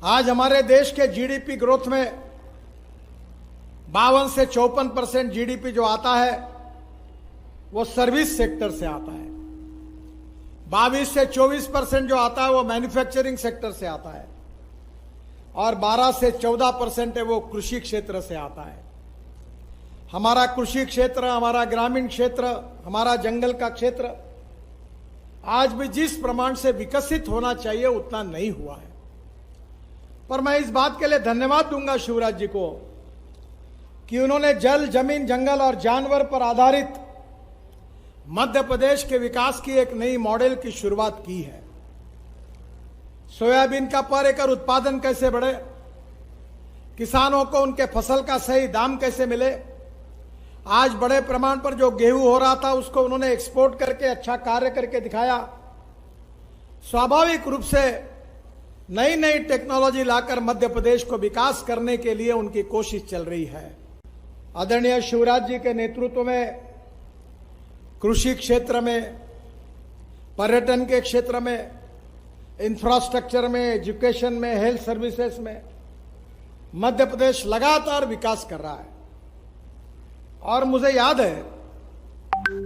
आज हमारे देश के जीडीपी ग्रोथ में 52 से 54% जीडीपी जो आता है वो सर्विस सेक्टर से आता है। 22 से 24% जो आता है वो मैन्युफैक्चरिंग सेक्टर से आता है और 12 से 14% है वो कृषि क्षेत्र से आता है। हमारा कृषि क्षेत्र, हमारा ग्रामीण क्षेत्र, हमारा जंगल का क्षेत्र आज भी जिस प्रमाण से विकसित होना चाहिए उतना नहीं हुआ है। पर मैं इस बात के लिए धन्यवाद दूंगा शिवराज जी को कि उन्होंने जल, जमीन, जंगल और जानवर पर आधारित मध्य प्रदेश के विकास की एक नई मॉडल की शुरुआत की है। सोयाबीन का पर एकड़ उत्पादन कैसे बढ़े, किसानों को उनके फसल का सही दाम कैसे मिले। आज बड़े प्रमाण पर जो गेहूं हो रहा था उसको उन्होंने एक्सपोर्ट करके अच्छा कार्य करके दिखाया। स्वाभाविक रूप से नई नई टेक्नोलॉजी लाकर मध्य प्रदेश को विकास करने के लिए उनकी कोशिश चल रही है। आदरणीय शिवराज जी के नेतृत्व में कृषि क्षेत्र में, पर्यटन के क्षेत्र में, इंफ्रास्ट्रक्चर में, एजुकेशन में, हेल्थ सर्विसेज में मध्य प्रदेश लगातार विकास कर रहा है। और मुझे याद है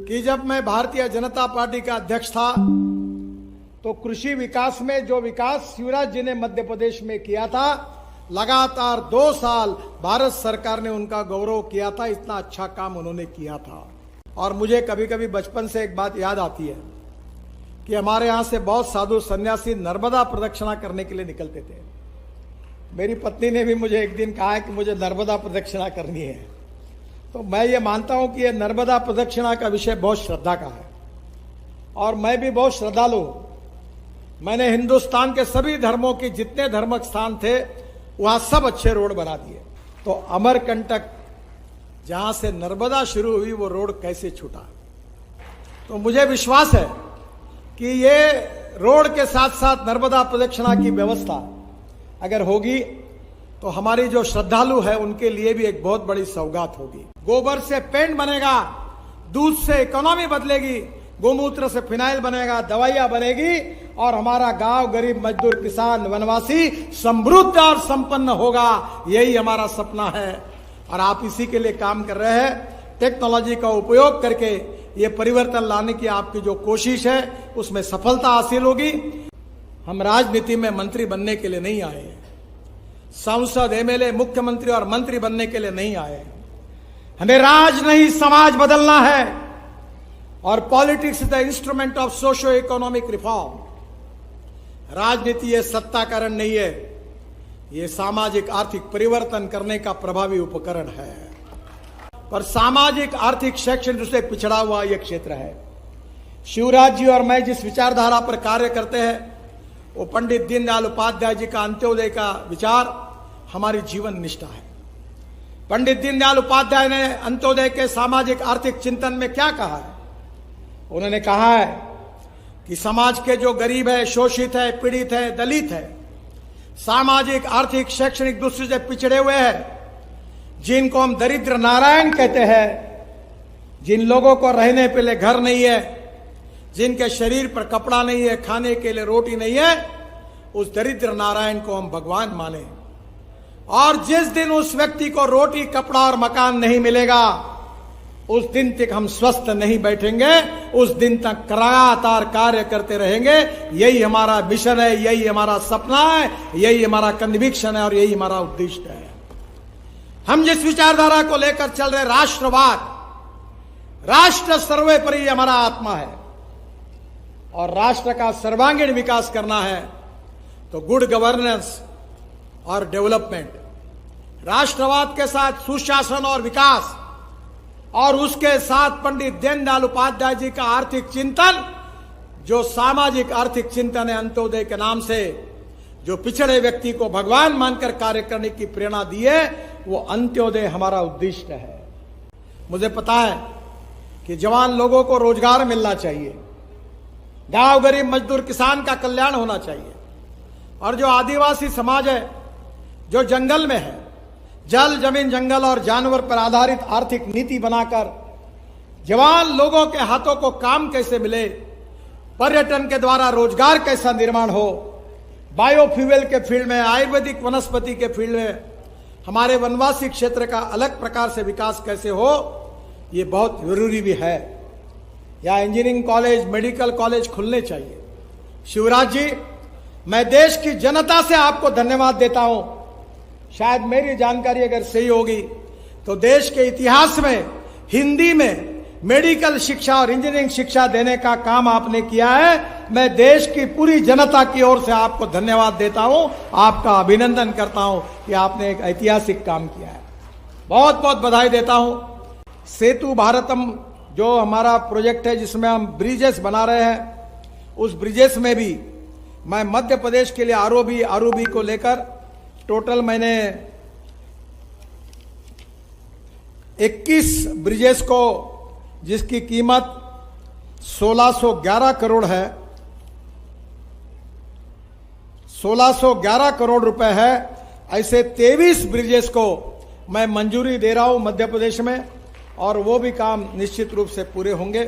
कि जब मैं भारतीय जनता पार्टी का अध्यक्ष था तो कृषि विकास में जो विकास शिवराज जी ने मध्य प्रदेश में किया था, लगातार 2 साल भारत सरकार ने उनका गौरव किया था। इतना अच्छा काम उन्होंने किया था। और मुझे कभी कभी बचपन से एक बात याद आती है कि हमारे यहां से बहुत साधु सन्यासी नर्मदा प्रदक्षिणा करने के लिए निकलते थे। मेरी पत्नी ने भी मुझे एक दिन कहा है कि मुझे नर्मदा प्रदक्षिणा करनी है। तो मैं ये मानता हूं कि यह नर्मदा प्रदक्षिणा का विषय बहुत श्रद्धा का है और मैं भी बहुत श्रद्धालु हूं। मैंने हिंदुस्तान के सभी धर्मों के जितने धार्मिक स्थान थे वहां सब अच्छे रोड बना दिए। तो अमरकंटक जहां से नर्मदा शुरू हुई वो रोड कैसे छूटा। तो मुझे विश्वास है कि ये रोड के साथ साथ नर्मदा प्रदक्षिणा की व्यवस्था अगर होगी तो हमारी जो श्रद्धालु है उनके लिए भी एक बहुत बड़ी सौगात होगी। गोबर से पेंट बनेगा, दूध से इकोनॉमी बदलेगी, गोमूत्र से फिनाइल बनेगा, दवाइयां बनेगी और हमारा गांव, गरीब मजदूर, किसान, वनवासी समृद्ध और संपन्न होगा। यही हमारा सपना है और आप इसी के लिए काम कर रहे हैं। टेक्नोलॉजी का उपयोग करके ये परिवर्तन लाने की आपकी जो कोशिश है उसमें सफलता हासिल होगी। हम राजनीति में मंत्री बनने के लिए नहीं आए हैं, सांसद, एमएलए, मुख्यमंत्री और मंत्री बनने के लिए नहीं आए हैं। हमें राज नहीं समाज बदलना है और politics is the instrument of socio economic reform. राजनीति ये सत्ता कारण नहीं है, ये सामाजिक आर्थिक परिवर्तन करने का प्रभावी उपकरण है। पर सामाजिक, आर्थिक, शैक्षणिक से पिछड़ा हुआ यह क्षेत्र है। शिवराज जी और मैं जिस विचारधारा पर कार्य करते हैं वो पंडित दीनदयाल उपाध्याय जी का अंत्योदय का विचार हमारी जीवन निष्ठा है। पंडित दीनदयाल उपाध्याय ने अंत्योदय के सामाजिक आर्थिक चिंतन में क्या कहा है? उन्होंने कहा है कि समाज के जो गरीब है, शोषित है, पीड़ित है, दलित है, सामाजिक, आर्थिक, शैक्षणिक दृष्टि से पिछड़े हुए हैं, जिनको हम दरिद्र नारायण कहते हैं, जिन लोगों को रहने के लिए घर नहीं है, जिनके शरीर पर कपड़ा नहीं है, खाने के लिए रोटी नहीं है, उस दरिद्र नारायण को हम भगवान माने। और जिस दिन उस व्यक्ति को रोटी, कपड़ा और मकान नहीं मिलेगा उस दिन तक हम स्वस्थ नहीं बैठेंगे, उस दिन तक लगातार कार्य करते रहेंगे। यही हमारा मिशन है, यही हमारा सपना है, यही हमारा कन्विक्शन है और यही हमारा उद्देश्य है। हम जिस विचारधारा को लेकर चल रहे राष्ट्रवाद, राष्ट्र सर्वोपरि हमारा आत्मा है और राष्ट्र का सर्वांगीण विकास करना है तो गुड गवर्नेंस और डेवलपमेंट, राष्ट्रवाद के साथ सुशासन और विकास और उसके साथ पंडित दीनदयाल उपाध्याय जी का आर्थिक चिंतन, जो सामाजिक आर्थिक चिंतन है अंत्योदय के नाम से, जो पिछड़े व्यक्ति को भगवान मानकर कार्य करने की प्रेरणा दी है, वो अंत्योदय हमारा उद्देश्य है। मुझे पता है कि जवान लोगों को रोजगार मिलना चाहिए, गांव, गरीब, मजदूर, किसान का कल्याण होना चाहिए और जो आदिवासी समाज है, जो जंगल में है, जल, जमीन, जंगल और जानवर पर आधारित आर्थिक नीति बनाकर जवान लोगों के हाथों को काम कैसे मिले, पर्यटन के द्वारा रोजगार कैसा निर्माण हो, बायोफ्यूल के फील्ड में, आयुर्वेदिक वनस्पति के फील्ड में हमारे वनवासी क्षेत्र का अलग प्रकार से विकास कैसे हो, ये बहुत जरूरी भी है। या इंजीनियरिंग कॉलेज, मेडिकल कॉलेज खुलने चाहिए। शिवराज जी, मैं देश की जनता से आपको धन्यवाद देता हूं। शायद मेरी जानकारी अगर सही होगी तो देश के इतिहास में हिंदी में मेडिकल शिक्षा और इंजीनियरिंग शिक्षा देने का काम आपने किया है। मैं देश की पूरी जनता की ओर से आपको धन्यवाद देता हूं, आपका अभिनंदन करता हूं कि आपने एक ऐतिहासिक काम किया है। बहुत बहुत बधाई देता हूं। सेतु भारतम जो हमारा प्रोजेक्ट है जिसमें हम ब्रिजेस बना रहे हैं, उस ब्रिजेस में भी मैं मध्य प्रदेश के लिए आरओबी को लेकर टोटल मैंने 21 ब्रिजेस को, जिसकी कीमत 1611 करोड़ है, 1611 करोड़ रुपए है, ऐसे 23 ब्रिजेस को मैं मंजूरी दे रहा हूं मध्य प्रदेश में, और वो भी काम निश्चित रूप से पूरे होंगे।